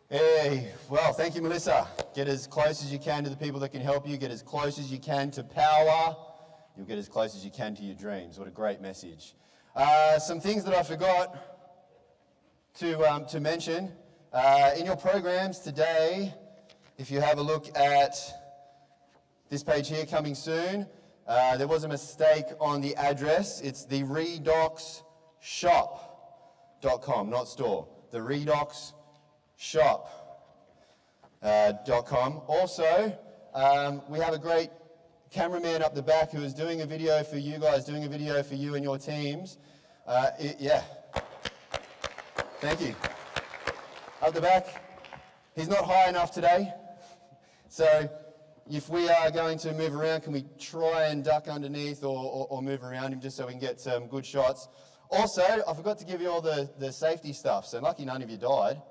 Hey, well, thank you, Melissa. Get as close as you can to the people that can help you. Get as close as you can to power. You'll get as close as you can to your dreams. What a great message. Some things that I forgot to mention. In your programs today, if you have a look at this page here, coming soon, there was a mistake on the address. It's the redoxshop.com, not store. The redoxshop.com. Also, we have a great cameraman up the back who is doing a video for you guys, doing a video for you and your teams. Yeah. Thank you. Up the back. He's not high enough today. So if we are going to move around, can we try and duck underneath or move around him just so we can get some good shots? Also, I forgot to give you all the safety stuff, so lucky none of you died.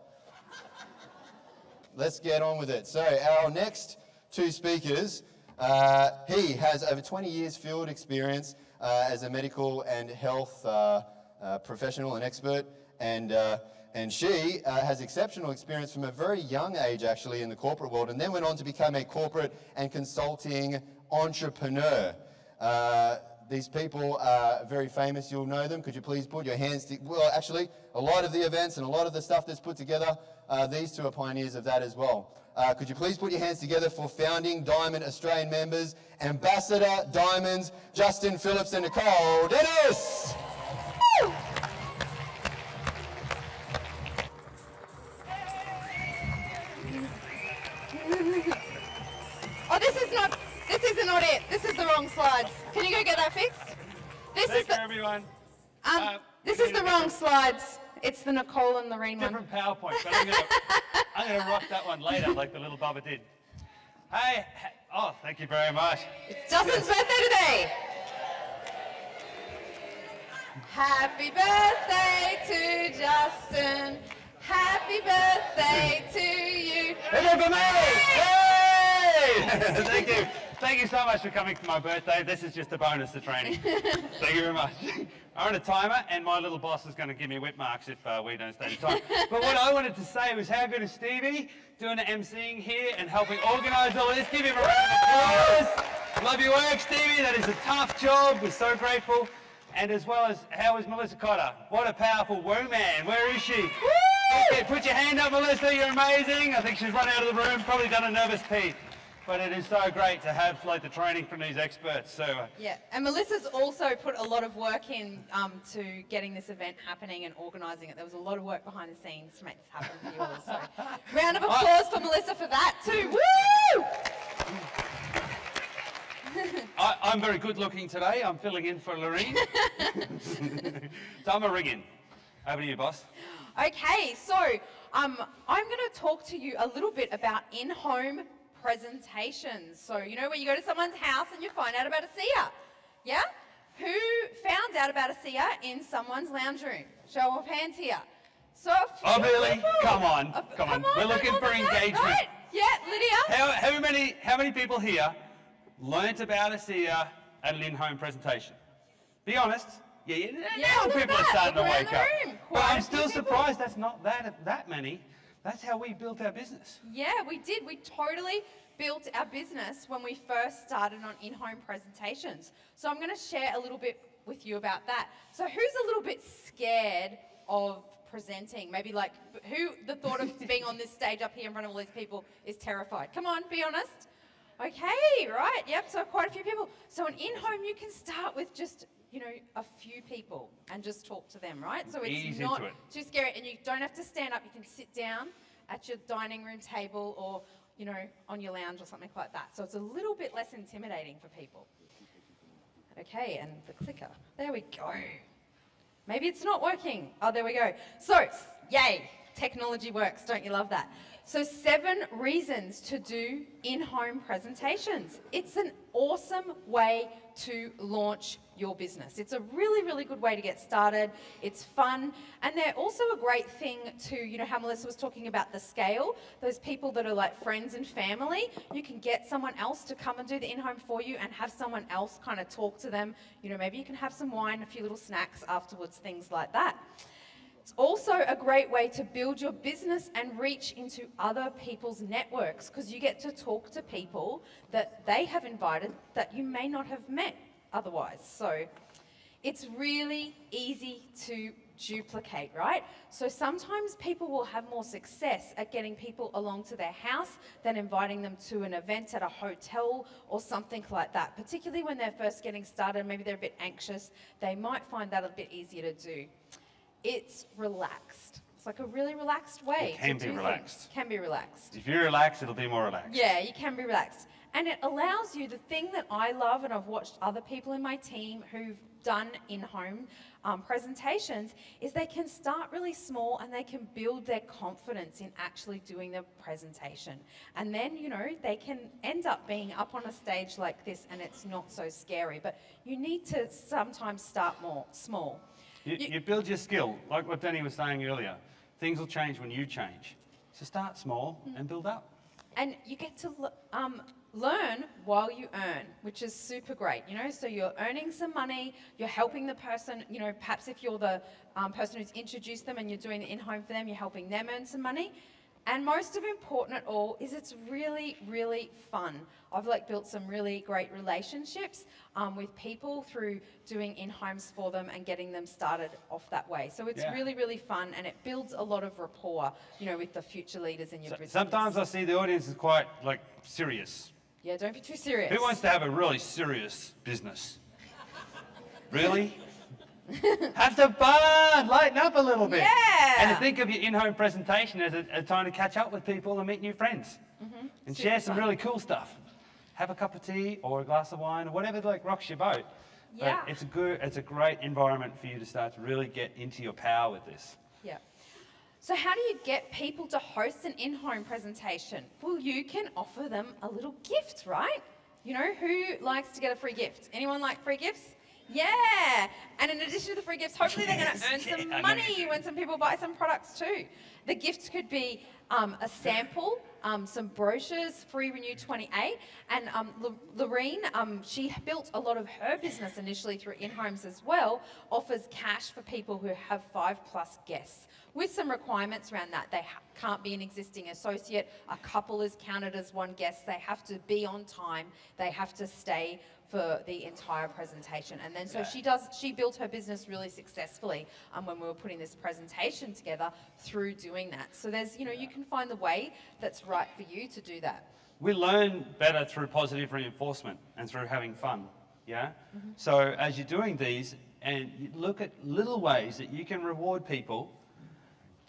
Let's get on with it. So our next two speakers, he has over 20 years field experience as a medical and health professional and expert, and she has exceptional experience from a very young age, actually, in the corporate world, and then went on to become a corporate and consulting entrepreneur. These people are very famous. You'll know them. Could you please put your hands together? Well, actually, a lot of the events and a lot of the stuff that's put together, these two are pioneers of that as well. Could you please put your hands together for founding Diamond Australian members, Ambassador Diamonds, Justin, Phillips, and Nicole Dennis. Woo! Oh, this isn't it. This is the wrong slides. Can you go get that fixed? Thank you, everyone. This is the wrong slides. It's the Nicole and Lorraine one. Different PowerPoint, but I'm gonna rock that one later, like the little Bubba did. Hey, oh, thank you very much. It's Justin's birthday today. Happy birthday to Justin. Happy birthday to you. Hey, for me! Hey! Thank you so much for coming to my birthday. This is just a bonus to training. Thank you very much. I'm on a timer, and my little boss is going to give me whip marks if we don't stay in time. But what I wanted to say was, how good is Stevie doing the emceeing here and helping organise all this? Give him a round of applause. Love your work, Stevie. That is a tough job. We're so grateful. And as well as, how is Melissa Cotter? What a powerful woman. Where is she? Okay, put your hand up, Melissa. You're amazing. I think she's run out of the room, probably done a nervous pee. But it is so great to have like the training from these experts. So yeah, and Melissa's also put a lot of work in to getting this event happening and organising it. There was a lot of work behind the scenes to make this happen for you all. So round of applause for Melissa for that too. Woo! I'm very good looking today. I'm filling in for Lorraine. So I'm a rig-in. Over to you, boss. Okay, so I'm going to talk to you a little bit about in-home presentations. So, you know, where you go to someone's house and you find out about a seer. Yeah? Who found out about a seer in someone's lounge room? Show of hands here. So oh, really? Come on. We're looking for engagement. Right? Yeah, Lydia? How many people here learnt about a seer at an in-home presentation? Be honest. Yeah, now people are starting to wake up. But I'm still surprised that's not that many. That's how we built our business. Yeah, we did. We totally built our business when we first started on in-home presentations. So I'm going to share a little bit with you about that. So who's a little bit scared of presenting? Maybe like who the thought of being on this stage up here in front of all these people is terrified? Come on, be honest. Okay, right. Yep, so quite a few people. So an in-home, you can start with just, you know, a few people and just talk to them, right? So it's not too scary, and you don't have to stand up. You can sit down at your dining room table or, you know, on your lounge or something like that. So it's a little bit less intimidating for people. Okay, and the clicker. There we go. Maybe it's not working. Oh, there we go. So, yay, technology works. Don't you love that? So 7 reasons to do in-home presentations. It's an awesome way to launch your business. It's a really, really good way to get started. It's fun. And they're also a great thing to, you know, how Melissa was talking about the scale, those people that are like friends and family, you can get someone else to come and do the in-home for you and have someone else kind of talk to them. You know, maybe you can have some wine, a few little snacks afterwards, things like that. It's also a great way to build your business and reach into other people's networks, because you get to talk to people that they have invited that you may not have met otherwise. So it's really easy to duplicate, right? So sometimes people will have more success at getting people along to their house than inviting them to an event at a hotel or something like that. Particularly when they're first getting started, maybe they're a bit anxious, they might find that a bit easier to do. It's relaxed. It's like a really relaxed way It can to be do relaxed. things. Can be relaxed. If you're relaxed, it'll be more relaxed. Yeah, you can be relaxed. And it allows you, the thing that I love, and I've watched other people in my team who've done in-home presentations, is they can start really small and they can build their confidence in actually doing the presentation. And then, you know, they can end up being up on a stage like this and it's not so scary. But you need to sometimes start more small. You build your skill, like what Danny was saying earlier. Things will change when you change. So start small and build up. And you get to learn while you earn, which is super great, you know, so you're earning some money, you're helping the person, you know, perhaps if you're the person who's introduced them and you're doing it in-home for them, you're helping them earn some money. And most of important at all is it's really, really fun. I've built some really great relationships with people through doing in-homes for them and getting them started off that way. So it's really, really fun, and it builds a lot of rapport, you know, with the future leaders in your business. Sometimes I see the audience is quite serious. Yeah, don't be too serious. Who wants to have a really serious business? Really? Have some fun, lighten up a little bit. Yeah. And think of your in-home presentation as a time to catch up with people and meet new friends. And Super share some fun. really cool stuff. Have a cup of tea or a glass of wine or whatever rocks your boat. Yeah. But it's a great environment for you to start to really get into your power with this. Yeah. So how do you get people to host an in-home presentation? Well, you can offer them a little gift, right? You know, who likes to get a free gift? Anyone like free gifts? Yeah. And in addition to the free gifts, hopefully they're going to earn some money when some people buy some products too. The gifts could be a sample, some brochures, Free Renew 28. And Lorene, she built a lot of her business initially through in-homes as well, offers cash for people who have 5+ guests, with some requirements around that. They can't be an existing associate. A couple is counted as one guest. They have to be on time. They have to stay for the entire presentation. And then so she built her business really successfully when we were putting this presentation together through doing that. So there's, you know, you can find the way that's right for you to do that. We learn better through positive reinforcement and through having fun, yeah? So as you're doing these, and you look at little ways that you can reward people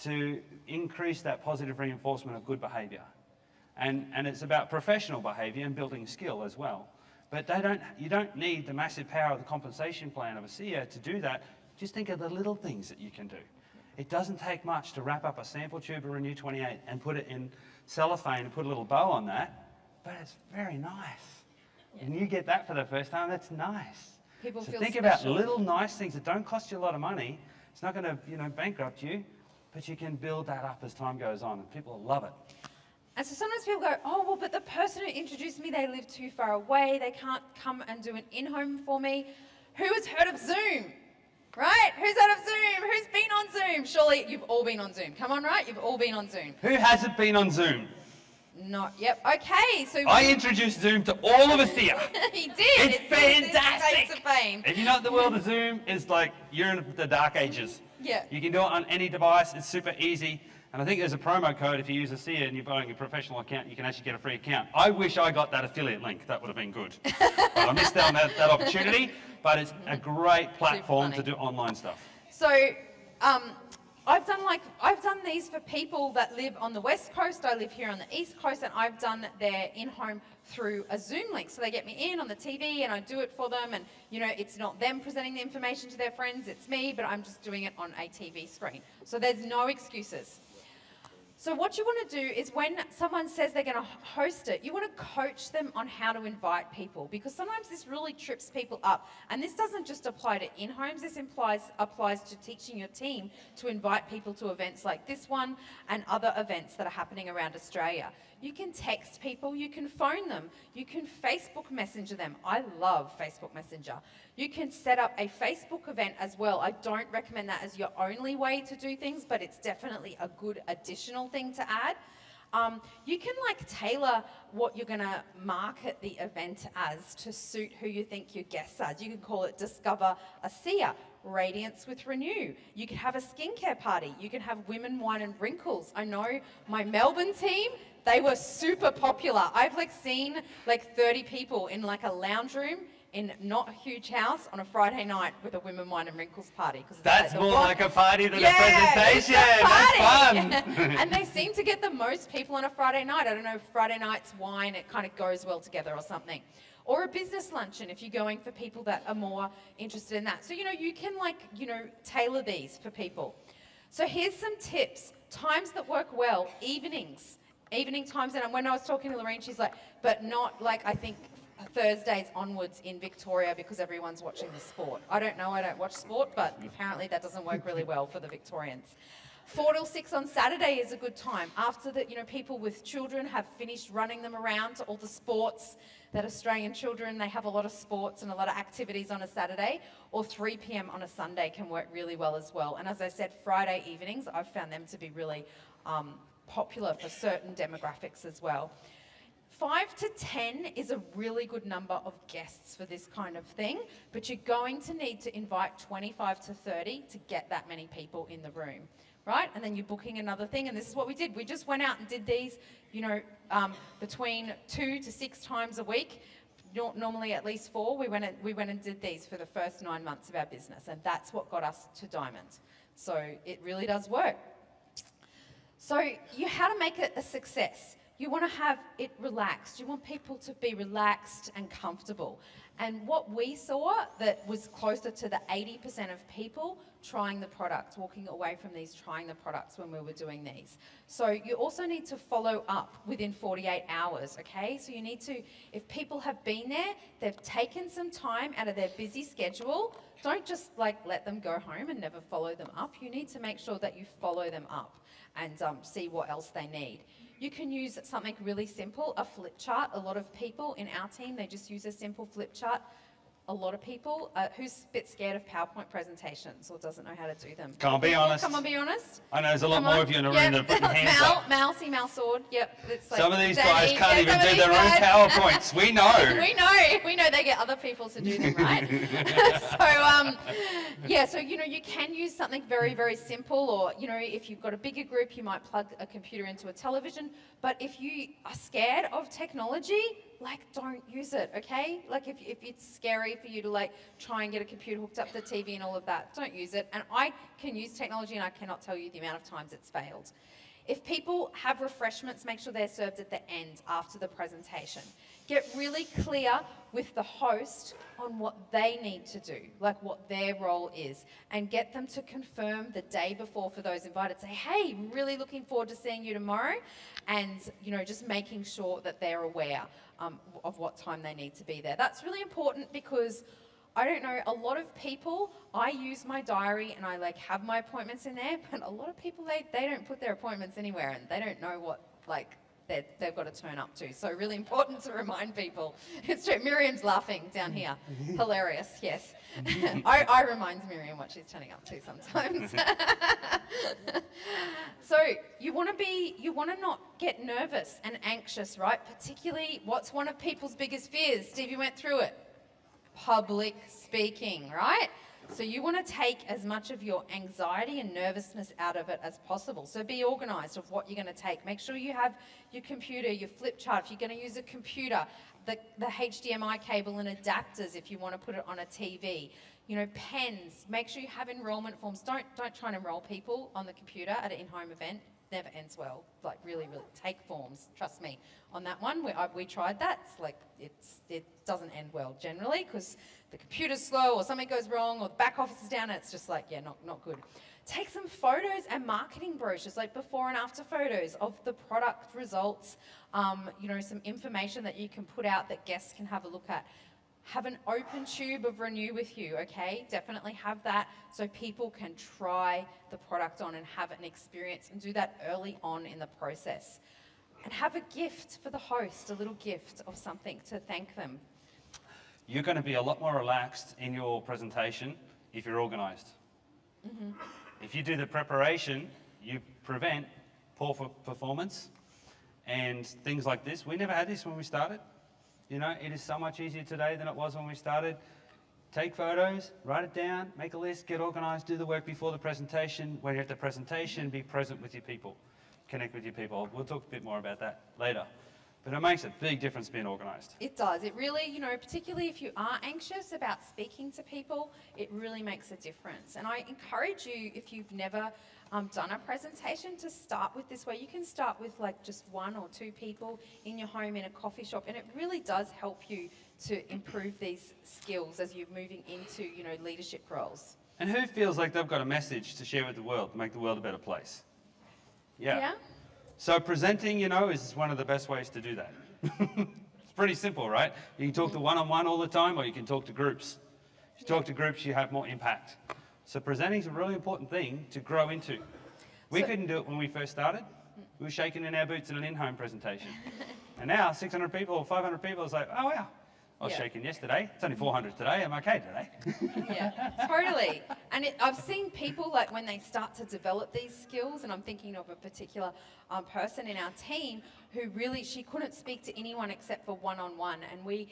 to increase that positive reinforcement of good behaviour. And it's about professional behaviour and building skill as well. But you don't need the massive power of the compensation plan of a CEO to do that. Just think of the little things that you can do. It doesn't take much to wrap up a sample tube of Renew 28 and put it in cellophane and put a little bow on that, but it's very nice. Yeah. And you get that for the first time, that's nice. People so feel think special. about little nice things that don't cost you a lot of money. It's not going to, you know, bankrupt you, but you can build that up as time goes on and people will love it. And so sometimes people go, oh, well, but the person who introduced me, they live too far away. They can't come and do an in-home for me. Who has heard of Zoom? Right? Who's heard of Zoom? Who's been on Zoom? Surely you've all been on Zoom. Come on, right? You've all been on Zoom. Who hasn't been on Zoom? Not, yep. Okay, so... I introduced Zoom to all of us here. He did. It's fantastic. It's fame. If you're not in the world of Zoom, it's like you're in the dark ages. Yeah. You can do it on any device. It's super easy. And I think there's a promo code if you use a SEA and you're buying a professional account, you can actually get a free account. I wish I got that affiliate link. That would have been good. But I missed out on that opportunity. But it's a great platform to do online stuff. So I've done these for people that live on the West Coast. I live here on the East Coast, and I've done their in-home through a Zoom link. So they get me in on the TV and I do it for them, and you know, it's not them presenting the information to their friends, it's me, but I'm just doing it on a TV screen. So there's no excuses. So what you want to do is when someone says they're going to host it, you want to coach them on how to invite people, because sometimes this really trips people up. And this doesn't just apply to in-homes, this applies to teaching your team to invite people to events like this one and other events that are happening around Australia. You can text people, you can phone them, you can Facebook Messenger them. I love Facebook Messenger. You can set up a Facebook event as well. I don't recommend that as your only way to do things, but it's definitely a good additional thing to add. You can tailor what you're gonna market the event as to suit who you think your guests are. You can call it Discover a Seer, Radiance with Renew. You can have a skincare party. You can have Women, Wine and Wrinkles. I know my Melbourne team, they were super popular. I've seen 30 people in a lounge room in not a huge house on a Friday night with a Women, Wine and Wrinkles party. That's more like a party than a presentation. That's fun. And they seem to get the most people on a Friday night. I don't know, Friday night's wine, it kind of goes well together or something. Or a business luncheon if you're going for people that are more interested in that. So, you can tailor these for people. So here's some tips. Times that work well, evenings. Evening times, and when I was talking to Lorraine, she's like, but not I think Thursdays onwards in Victoria because everyone's watching the sport. I don't know, I don't watch sport, but apparently that doesn't work really well for the Victorians. 4 till 6 on Saturday is a good time. After that, people with children have finished running them around to all the sports that Australian children, they have a lot of sports and a lot of activities on a Saturday, or 3 p.m. on a Sunday can work really well as well. And as I said, Friday evenings, I've found them to be really popular for certain demographics as well. 5 to 10 is a really good number of guests for this kind of thing, but you're going to need to invite 25 to 30 to get that many people in the room, right? And then you're booking another thing, and this is what we did. We just went out and did these, between 2 to 6 times a week. Normally at least 4. We went and did these for the first 9 months of our business, and that's what got us to Diamond. So it really does work. So how to make it a success. You want to have it relaxed. You want people to be relaxed and comfortable. And what we saw that was closer to the 80% of people trying the product, walking away from these trying the products when we were doing these. So you also need to follow up within 48 hours, okay? So you need to, if people have been there, they've taken some time out of their busy schedule, don't just let them go home and never follow them up. You need to make sure that you follow them up and see what else they need. You can use something really simple, a flip chart. A lot of people in our team, they just use a simple flip chart. A lot of people, who's a bit scared of PowerPoint presentations or doesn't know how to do them? Come on, be honest. Come on, be honest. I know there's a lot more of you in the room that are putting hands up. Mousey, mouse sword. Yep. It's Some of these guys can't even do their own PowerPoints. We know. We know they get other people to do them, right? So you can use something very, very simple, or if you've got a bigger group, you might plug a computer into a television. But if you are scared of technology, don't use it, okay? If it's scary for you to try and get a computer hooked up to the TV and all of that, don't use it. And I can use technology and I cannot tell you the amount of times it's failed. If people have refreshments, make sure they're served at the end after the presentation. Get really clear with the host on what they need to do, what their role is, and get them to confirm the day before for those invited. Say, hey, really looking forward to seeing you tomorrow, and just making sure that they're aware of what time they need to be there. That's really important because I don't know, a lot of people, I use my diary and I have my appointments in there, but a lot of people, they don't put their appointments anywhere and they don't know what they've got to turn up to. So really important to remind people. It's true. Miriam's laughing down here. Hilarious, yes. I remind Miriam what she's turning up to sometimes. So you want to not get nervous and anxious, right? Particularly, what's one of people's biggest fears? Stevie went through it. Public speaking, right? So you want to take as much of your anxiety and nervousness out of it as possible. So be organised of what you're going to take. Make sure you have your computer, your flip chart. If you're going to use a computer, the HDMI cable and adapters if you want to put it on a TV. Pens. Make sure you have enrolment forms. Don't try and enroll people on the computer at an in-home event. never ends well. Like really, really take forms. Trust me on that one. We tried that. It's like it doesn't end well generally because the computer's slow or something goes wrong or the back office is down. And it's just like, yeah, not good. Take some photos and marketing brochures, like before and after photos of the product results. You know, some information that you can put out that guests can have a look at. Have an open tube of Renew with you, okay? Definitely have that so people can try the product on and have an experience, and do that early on in the process. And have a gift for the host, a little gift of something to thank them. You're going to be a lot more relaxed in your presentation if you're organised. If you do the preparation, you prevent poor performance and things like this. We never had this when we started. You know, it is so much easier today than it was when we started. Take photos, write it down, make a list, get organised, do the work before the presentation. When you're at the presentation, be present with your people, connect with your people. We'll talk a bit more about that later. But it makes a big difference being organised. It does. It really, you know, particularly if you are anxious about speaking to people, it really makes a difference. And I encourage you, if you've never done a presentation, to start with this way. You can start with like just 1 or 2 people in your home, in a coffee shop, and it really does help you to improve these skills as you're moving into, you know, leadership roles. And who feels like they've got a message to share with the world, to make the world a better place? Yeah. So presenting, you know, is one of the best ways to do that. It's pretty simple, right? You can talk to one-on-one all the time, or you can talk to groups. If you talk to groups, you have more impact. So presenting is a really important thing to grow into. We couldn't do it when we first started. We were shaking in our boots in an in-home presentation. And now 600 people or 500 people is like, oh wow, I was shaking yesterday. It's only 400 today. I'm okay today. Yeah, totally. And I've seen people, like when they start to develop these skills, and I'm thinking of a particular person in our team who really, she couldn't speak to anyone except for one-on-one. And we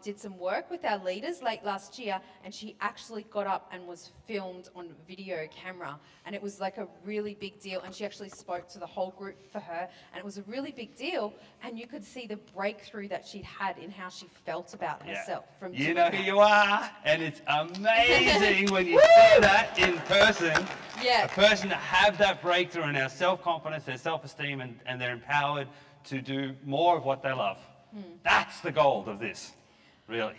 did some work with our leaders late last year, and she actually got up and was filmed on video camera. And it was like a really big deal. And she actually spoke to the whole group for her, and it was a really big deal. And you could see the breakthrough that she'd had in how she felt about herself. From you know who you are, and it's amazing when you see that in person. Yeah. A person to have that breakthrough in their self-confidence, their self-esteem, and they're empowered to do more of what they love. That's the goal of this, really.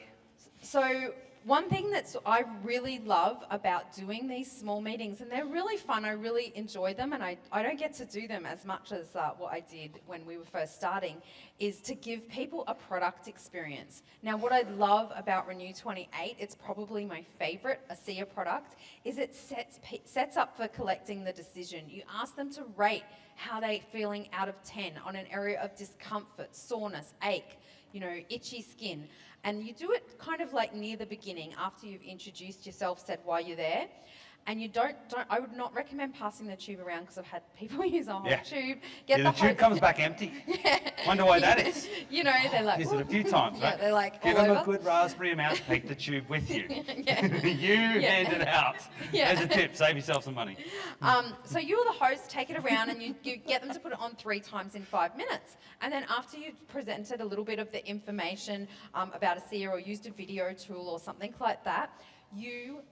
So one thing that I really love about doing these small meetings, and they're really fun, I really enjoy them, and I don't get to do them as much as what I did when we were first starting, is to give people a product experience. Now, what I love about Renew 28, it's probably my favorite ASEA product, is it sets up for collecting the decision. You ask them to rate how they're feeling out of 10 on an area of discomfort, soreness, ache, you know, itchy skin. And you do it kind of like near the beginning, after you've introduced yourself, said why you're there. And you I would not recommend passing the tube around, because I've had people use a whole tube. The tube comes back empty. Wonder why that is. You know, they're like, use it a few times, right? They're like, give all them over. a good raspberry amount, take the tube with you. You hand it out. Yeah. There's a tip, save yourself some money. So you're the host, take it around, and you get them to put it on 3 times in 5 minutes. And then after you've presented a little bit of the information about ASEA, or used a video tool or something like that, you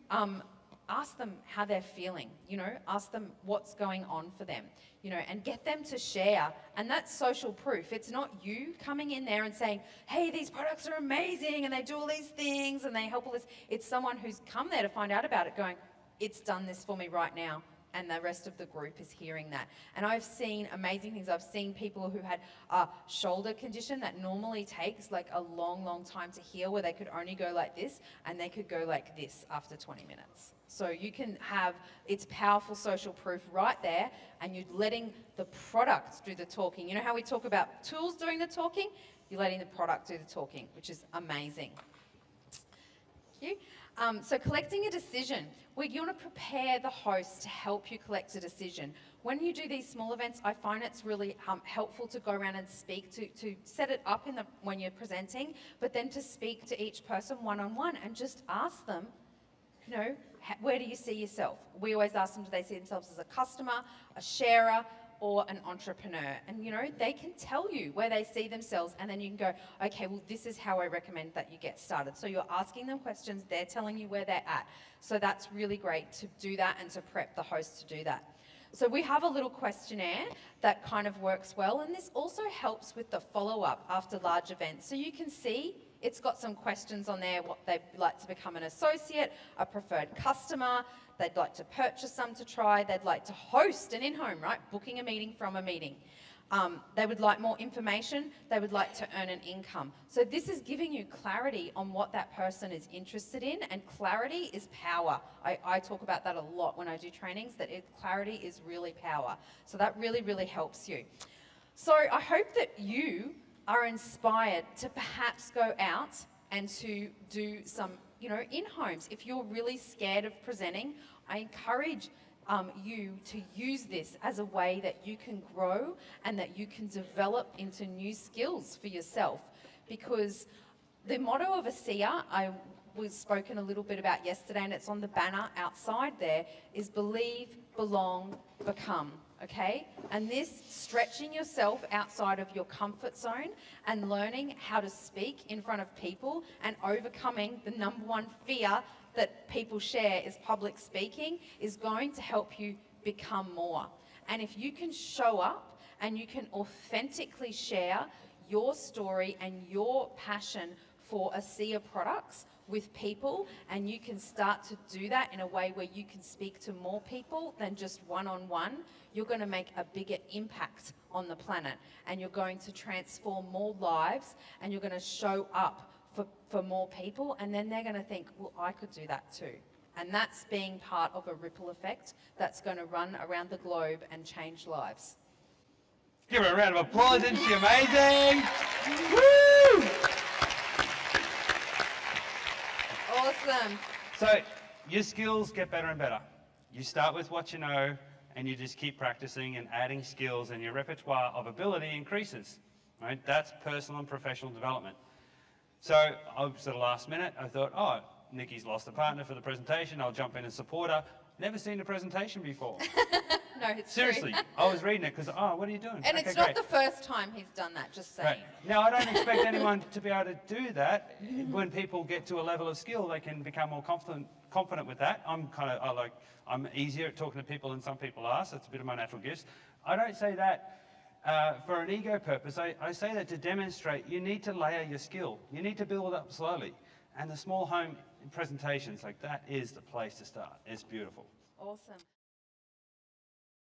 ask them how they're feeling, you know, ask them what's going on for them, you know, and get them to share. And that's social proof. It's not you coming in there and saying, hey, these products are amazing and they do all these things and they help all this. It's someone who's come there to find out about it going, it's done this for me right now. And the rest of the group is hearing that. And I've seen amazing things. I've seen people who had a shoulder condition that normally takes like a long, long time to heal, where they could only go like this, and they could go like this after 20 minutes. So you can have, it's powerful social proof right there, and you're letting the product do the talking. You know how we talk about tools doing the talking? You're letting the product do the talking, which is amazing. Thank you. So collecting a decision. We want to prepare the host to help you collect a decision. When you do these small events, I find it's really helpful to go around and speak to set it up when you're presenting, but then to speak to each person one-on-one and just ask them, you know, where do you see yourself? We always ask them, do they see themselves as a customer, a sharer, or an entrepreneur? And you know, they can tell you where they see themselves, and then you can go, okay, well, this is how I recommend that you get started. So you're asking them questions, they're telling you where they're at. So that's really great to do that and to prep the host to do that. So we have a little questionnaire that kind of works well, and this also helps with the follow-up after large events. So you can see it's got some questions on there, what they'd like to become an associate, a preferred customer, they'd like to purchase some to try, they'd like to host an in-home, right? Booking a meeting from a meeting. They would like more information, they would like to earn an income. So this is giving you clarity on what that person is interested in, and clarity is power. I talk about that a lot when I do trainings, that clarity is really power. So that really, really helps you. So I hope that you are inspired to perhaps go out and to do some, in-homes. If you're really scared of presenting, I encourage you to use this as a way that you can grow and that you can develop into new skills for yourself. Because the motto of a seer, I was spoken a little bit about yesterday, and it's on the banner outside there, is believe, belong, become. Okay? And this, stretching yourself outside of your comfort zone and learning how to speak in front of people and overcoming the number one fear that people share is public speaking, is going to help you become more. And if you can show up and you can authentically share your story and your passion for ASEA products with people, and you can start to do that in a way where you can speak to more people than just one-on-one, you're going to make a bigger impact on the planet, and you're going to transform more lives, and you're going to show up for more people, and then they're going to think, well, I could do that too. And that's being part of a ripple effect that's going to run around the globe and change lives. Give her a round of applause, isn't she amazing? Woo! Awesome. So your skills get better and better. You start with what you know, and you just keep practicing and adding skills, and your repertoire of ability increases. Right? That's personal and professional development. So I was at the last minute, I thought, oh, Nikki's lost a partner for the presentation, I'll jump in and support her. Never seen a presentation before. No, it's Seriously, true. I was reading it because, oh, what are you doing? And Okay, it's not great. the first time he's done that, just saying. Right. Now, I don't expect anyone to be able to do that. When people get to a level of skill, they can become more confident with that. I'm easier at talking to people than some people are, so it's a bit of my natural gifts. I don't say that for an ego purpose. I say that to demonstrate you need to layer your skill. You need to build up slowly. And the small home presentations, like that is the place to start. It's beautiful. Awesome.